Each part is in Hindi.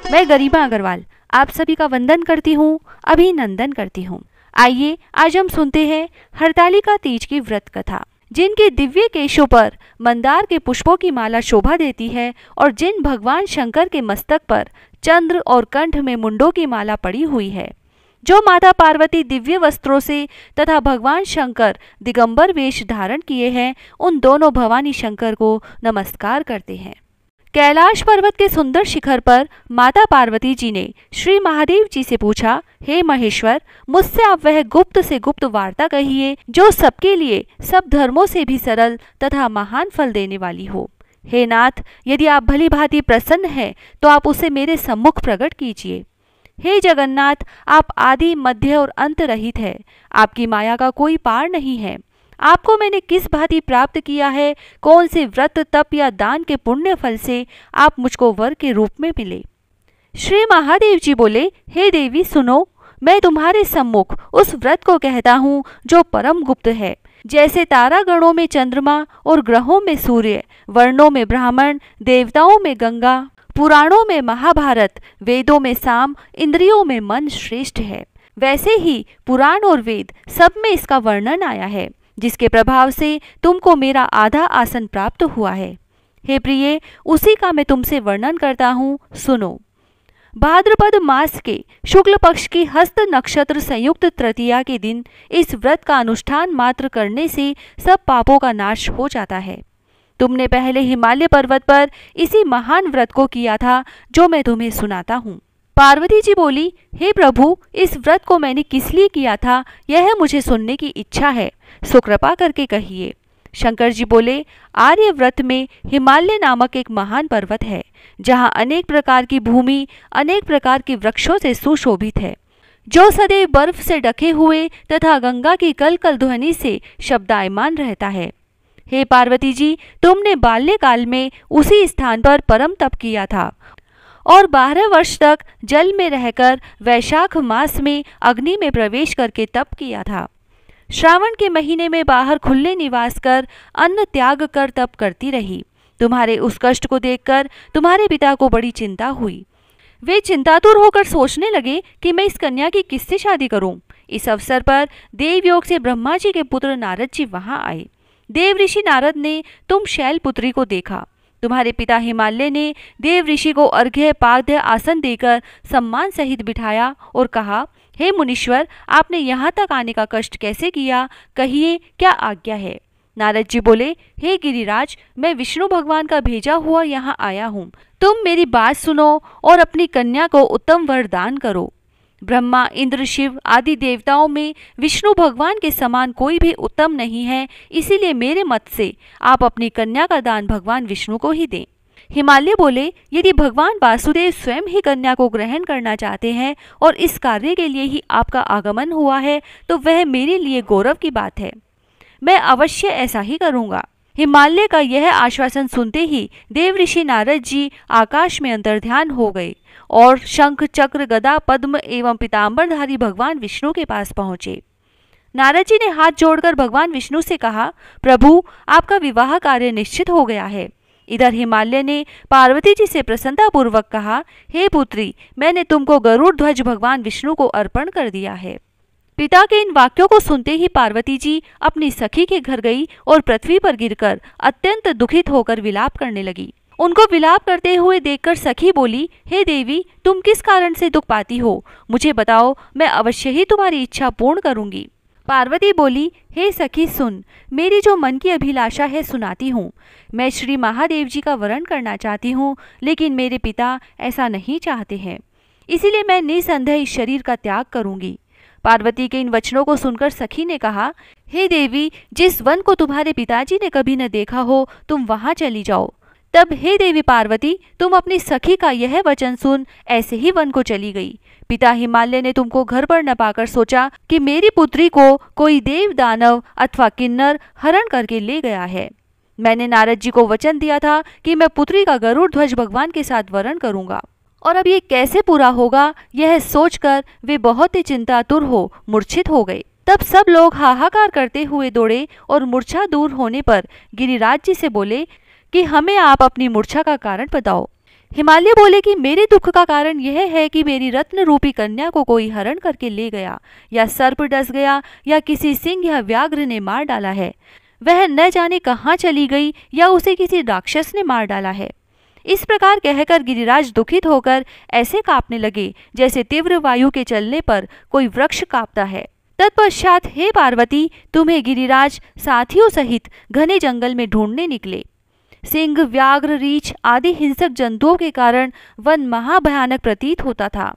मैं गरिमा अग्रवाल आप सभी का वंदन करती हूँ, अभिनंदन करती हूँ। आइए आज हम सुनते हैं हरतालिका तीज की व्रत कथा। जिनके दिव्य केशों पर मंदार के पुष्पों की माला शोभा देती है और जिन भगवान शंकर के मस्तक पर चंद्र और कंठ में मुंडों की माला पड़ी हुई है, जो माता पार्वती दिव्य वस्त्रों से तथा भगवान शंकर दिगंबर वेश धारण किए हैं, उन दोनों भवानी शंकर को नमस्कार करते हैं। कैलाश पर्वत के सुंदर शिखर पर माता पार्वती जी ने श्री महादेव जी से पूछा, हे महेश्वर, मुझसे आप वह गुप्त से गुप्त वार्ता कहिए जो सबके लिए सब धर्मों से भी सरल तथा महान फल देने वाली हो। हे नाथ, यदि आप भली भांति प्रसन्न हैं तो आप उसे मेरे सम्मुख प्रकट कीजिए। हे जगन्नाथ, आप आदि मध्य और अंत रहित है, आपकी माया का कोई पार नहीं है। आपको मैंने किस भांति प्राप्त किया है, कौन से व्रत तप या दान के पुण्य फल से आप मुझको वर के रूप में मिले। श्री महादेव जी बोले, हे देवी सुनो, मैं तुम्हारे सम्मुख उस व्रत को कहता हूँ जो परम गुप्त है। जैसे तारागणों में चंद्रमा और ग्रहों में सूर्य, वर्णों में ब्राह्मण, देवताओं में गंगा, पुराणों में महाभारत, वेदों में साम, इंद्रियों में मन श्रेष्ठ है, वैसे ही पुराण और वेद सब में इसका वर्णन आया है, जिसके प्रभाव से तुमको मेरा आधा आसन प्राप्त हुआ है। हे प्रिय, उसी का मैं तुमसे वर्णन करता हूँ, सुनो। भाद्रपद मास के शुक्ल पक्ष की हस्त नक्षत्र संयुक्त तृतीया के दिन इस व्रत का अनुष्ठान मात्र करने से सब पापों का नाश हो जाता है। तुमने पहले हिमालय पर्वत पर इसी महान व्रत को किया था जो मैं तुम्हें सुनाता हूँ। पार्वती जी बोली, हे प्रभु, इस व्रत को मैंने किस लिए किया था, यह मुझे सुनने की इच्छा है, सो कृपा करके कहिए। शंकर जी बोले, आर्य व्रत में हिमालय नामक एक महान पर्वत है, जहाँ अनेक प्रकार की भूमि अनेक प्रकार के वृक्षों से सुशोभित है, जो सदैव बर्फ से ढके हुए तथा गंगा की कल कल ध्वनि से शब्दायमान रहता है। हे पार्वती जी, तुमने बाल्यकाल में उसी स्थान पर परम तप किया था और 12 वर्ष तक जल में रहकर वैशाख मास में अग्नि में प्रवेश करके तप किया था। श्रावण के महीने में बाहर खुले निवास कर अन्न त्याग कर तप करती रही। तुम्हारे उस कष्ट को देखकर तुम्हारे पिता को बड़ी चिंता हुई। वे चिंतातुर होकर सोचने लगे कि मैं इस कन्या की किससे शादी करूं। इस अवसर पर देवयोग से ब्रह्मा जी के पुत्र नारद जी वहां आए। देव ऋषि नारद ने तुम शैलपुत्री को देखा। तुम्हारे पिता हिमालय ने देव ऋषि को अर्घ्य पाद्य आसन देकर सम्मान सहित बिठाया और कहा, हे मुनीश्वर, आपने यहाँ तक आने का कष्ट कैसे किया, कहिए क्या आज्ञा है। नारद जी बोले, हे गिरिराज, मैं विष्णु भगवान का भेजा हुआ यहाँ आया हूँ। तुम मेरी बात सुनो और अपनी कन्या को उत्तम वर दान करो। ब्रह्मा, इंद्र, शिव आदि देवताओं में विष्णु भगवान के समान कोई भी उत्तम नहीं है, इसीलिए मेरे मत से आप अपनी कन्या का दान भगवान विष्णु को ही दें। हिमालय बोले, यदि भगवान वासुदेव स्वयं ही कन्या को ग्रहण करना चाहते हैं और इस कार्य के लिए ही आपका आगमन हुआ है, तो वह मेरे लिए गौरव की बात है। मैं अवश्य ऐसा ही करूँगा। हिमालय का यह आश्वासन सुनते ही देव ऋषि नारद जी आकाश में अंतर्ध्यान हो गए और शंख, चक्र, गदा, पद्म एवं पीतांबरधारी भगवान विष्णु के पास पहुंचे। नारद जी ने हाथ जोड़कर भगवान विष्णु से कहा, प्रभु, आपका विवाह कार्य निश्चित हो गया है। इधर हिमालय ने पार्वती जी से प्रसन्नतापूर्वक कहा, हे पुत्री, मैंने तुमको गरुड़ ध्वज भगवान विष्णु को अर्पण कर दिया है। पिता के इन वाक्यों को सुनते ही पार्वती जी अपनी सखी के घर गई और पृथ्वी पर गिरकर अत्यंत दुखित होकर विलाप करने लगी। उनको विलाप करते हुए देखकर सखी बोली, हे देवी, तुम किस कारण से दुख पाती हो, मुझे बताओ, मैं अवश्य ही तुम्हारी इच्छा पूर्ण करूंगी। पार्वती बोली, हे सखी सुन, मेरी जो मन की अभिलाषा है सुनाती हूँ। मैं श्री महादेव जी का वरण करना चाहती हूँ, लेकिन मेरे पिता ऐसा नहीं चाहते हैं, इसीलिए मैं निसंदेह इस शरीर का त्याग करूंगी। पार्वती के इन वचनों को सुनकर सखी ने कहा, हे देवी, जिस वन को तुम्हारे पिताजी ने कभी न देखा हो, तुम वहां चली जाओ। तब हे देवी पार्वती, तुम अपनी सखी का यह वचन सुन ऐसे ही वन को चली गई। पिता हिमालय ने तुमको घर पर न पाकर सोचा कि मेरी पुत्री को कोई देव, दानव अथवा किन्नर हरण करके ले गया है। मैंने नारद जी को वचन दिया था कि मैं पुत्री का गरुड़ ध्वज भगवान के साथ वरण करूंगा, और अब ये कैसे पूरा होगा, यह सोचकर वे बहुत ही चिंतातुर हो मूर्छित हो गए। तब सब लोग हाहाकार करते हुए दौड़े और मूर्छा दूर होने पर गिरिराज जी से बोले कि हमें आप अपनी मूर्छा का कारण बताओ। हिमालय बोले कि मेरे दुख का कारण यह है कि मेरी रत्न रूपी कन्या को कोई हरण करके ले गया, या सर्प डस गया, या किसी सिंह या व्याघ्र ने मार डाला है। वह न जाने कहाँ चली गई, या उसे किसी राक्षस ने मार डाला है। इस प्रकार कहकर गिरिराज दुखित होकर ऐसे कांपने लगे जैसे तीव्र वायु के चलने पर कोई वृक्ष कांपता है। तत्पश्चात हे पार्वती, तुम्हें गिरिराज साथियों सहित घने जंगल में ढूंढने निकले। सिंह, व्याघ्र, रीछ आदि हिंसक जंतुओं के कारण वन महाभयानक प्रतीत होता था।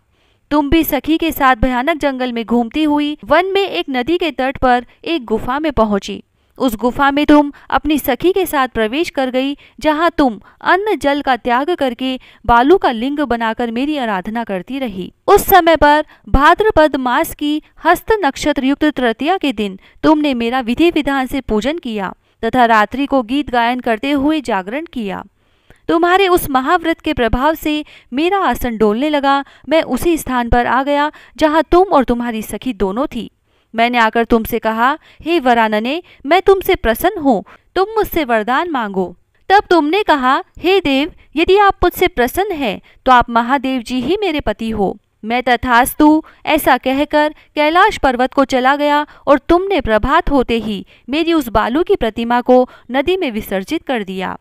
तुम भी सखी के साथ भयानक जंगल में घूमती हुई वन में एक नदी के तट पर एक गुफा में पहुंची। उस गुफा में तुम अपनी सखी के साथ प्रवेश कर गई, जहां तुम अन्न जल का त्याग करके बालू का लिंग बनाकर मेरी आराधना करती रही। उस समय पर भाद्रपद मास की हस्त नक्षत्र युक्त तृतीया के दिन तुमने मेरा विधि विधान से पूजन किया तथा रात्रि को गीत गायन करते हुए जागरण किया। तुम्हारे उस महाव्रत के प्रभाव से मेरा आसन डोलने लगा। मैं उसी स्थान पर आ गया जहां तुम और तुम्हारी सखी दोनों थी। मैंने आकर तुमसे कहा, हे वरानने, मैं तुमसे प्रसन्न हूँ, तुम मुझसे वरदान मांगो। तब तुमने कहा, हे देव, यदि आप मुझसे प्रसन्न हैं तो आप महादेव जी ही मेरे पति हो। मैं तथास्तु ऐसा कहकर कैलाश पर्वत को चला गया और तुमने प्रभात होते ही मेरी उस बालू की प्रतिमा को नदी में विसर्जित कर दिया।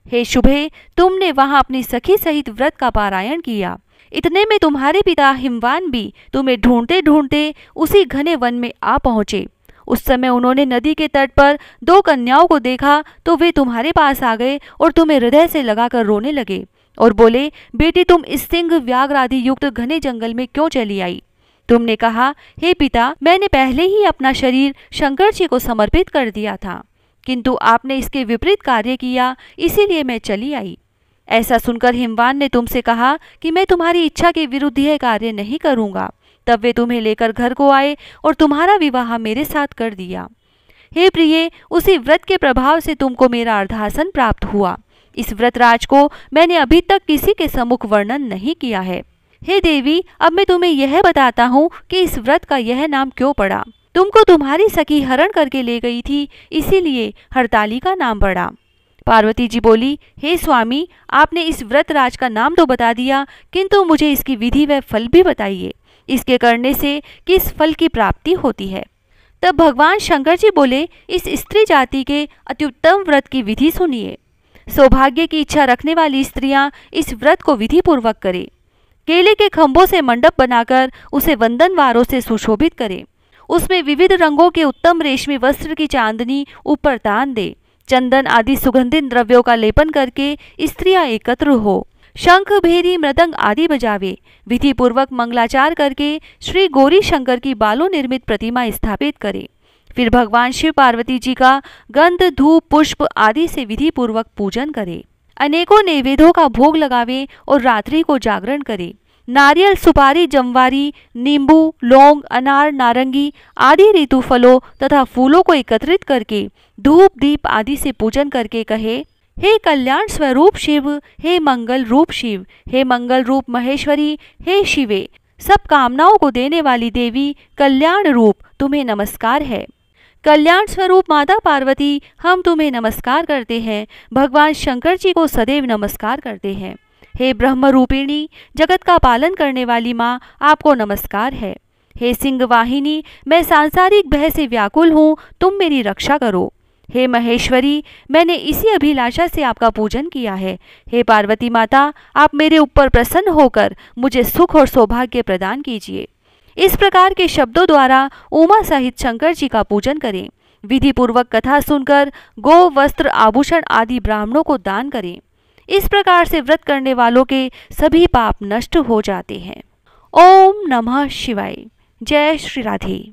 हे शुभे, तुमने वहां अपनी सखी सहित व्रत का पारायण किया। इतने में तुम्हारे पिता हिमवान भी तुम्हें ढूंढते ढूंढते उसी घने वन में आ पहुंचे। उस समय उन्होंने नदी के तट पर 2 कन्याओं को देखा तो वे तुम्हारे पास आ गए और तुम्हें हृदय से लगाकर रोने लगे और बोले, बेटी, तुम इस सिंह, व्याघ्र आदि युक्त घने जंगल में क्यों चली आई? तुमने कहा, हे पिता, मैंने पहले ही अपना शरीर शंकर जी को समर्पित कर दिया था, किंतु आपने इसके विपरीत कार्य किया, इसीलिए मैं चली आई। ऐसा सुनकर हिमवान ने तुमसे कहा कि मैं तुम्हारी इच्छा के विरुद्ध यह कार्य नहीं करूंगा। तब वे तुम्हें लेकर घर को आए और तुम्हारा विवाह मेरे साथ कर दिया। हे प्रिय, उसी व्रत के प्रभाव से तुमको मेरा अर्धासन प्राप्त हुआ। इस व्रतराज को मैंने अभी तक किसी के सम्मुख वर्णन नहीं किया है। हे देवी, अब मैं तुम्हें यह बताता हूँ कि इस व्रत का यह नाम क्यों पड़ा। तुमको तुम्हारी सखी हरण करके ले गई थी, इसीलिए हरताली का नाम पड़ा। पार्वती जी बोली, हे स्वामी, आपने इस व्रतराज का नाम तो बता दिया, किंतु मुझे इसकी विधि व फल भी बताइए। इसके करने से किस फल की प्राप्ति होती है? तब भगवान शंकर जी बोले, इस स्त्री जाति के अत्युत्तम व्रत की विधि सुनिए। सौभाग्य की इच्छा रखने वाली स्त्रियां इस व्रत को विधि पूर्वक करें। केले के खंभों से मंडप बनाकर उसे वंदनवारों से सुशोभित करें। उसमें विविध रंगों के उत्तम रेशमी वस्त्र की चांदनी ऊपर तान दे। चंदन आदि सुगंधित द्रव्यों का लेपन करके स्त्रियां एकत्र हो। शंख, भेरी, मृदंग आदि बजावे। विधि पूर्वक मंगलाचार करके श्री गौरी शंकर की बालों निर्मित प्रतिमा स्थापित करे। फिर भगवान शिव पार्वती जी का गंध, धूप, पुष्प आदि से विधि पूर्वक पूजन करे। अनेकों नैवेद्यों का भोग लगावे और रात्रि को जागरण करे। नारियल, सुपारी, जमवारी, नींबू, लौंग, अनार, नारंगी आदि ऋतु फलों तथा फूलों को एकत्रित करके धूप, दीप आदि से पूजन करके कहे, हे कल्याण स्वरूप शिव, हे मंगल रूप शिव, हे मंगल रूप महेश्वरी, हे शिवे, सब कामनाओं को देने वाली देवी, कल्याण रूप तुम्हें नमस्कार है। कल्याण स्वरूप माता पार्वती, हम तुम्हें नमस्कार करते हैं। भगवान शंकर जी को सदैव नमस्कार करते हैं। हे ब्रह्म रूपिणी, जगत का पालन करने वाली माँ, आपको नमस्कार है। हे सिंह वाहिनी, मैं सांसारिक भय से व्याकुल हूँ, तुम मेरी रक्षा करो। हे महेश्वरी, मैंने इसी अभिलाषा से आपका पूजन किया है। हे पार्वती माता, आप मेरे ऊपर प्रसन्न होकर मुझे सुख और सौभाग्य प्रदान कीजिए। इस प्रकार के शब्दों द्वारा उमा सहित शंकर जी का पूजन करें। विधि पूर्वक कथा सुनकर गो, वस्त्र, आभूषण आदि ब्राह्मणों को दान करें। इस प्रकार से व्रत करने वालों के सभी पाप नष्ट हो जाते हैं। ओम नमः शिवाय। जय श्री राधे।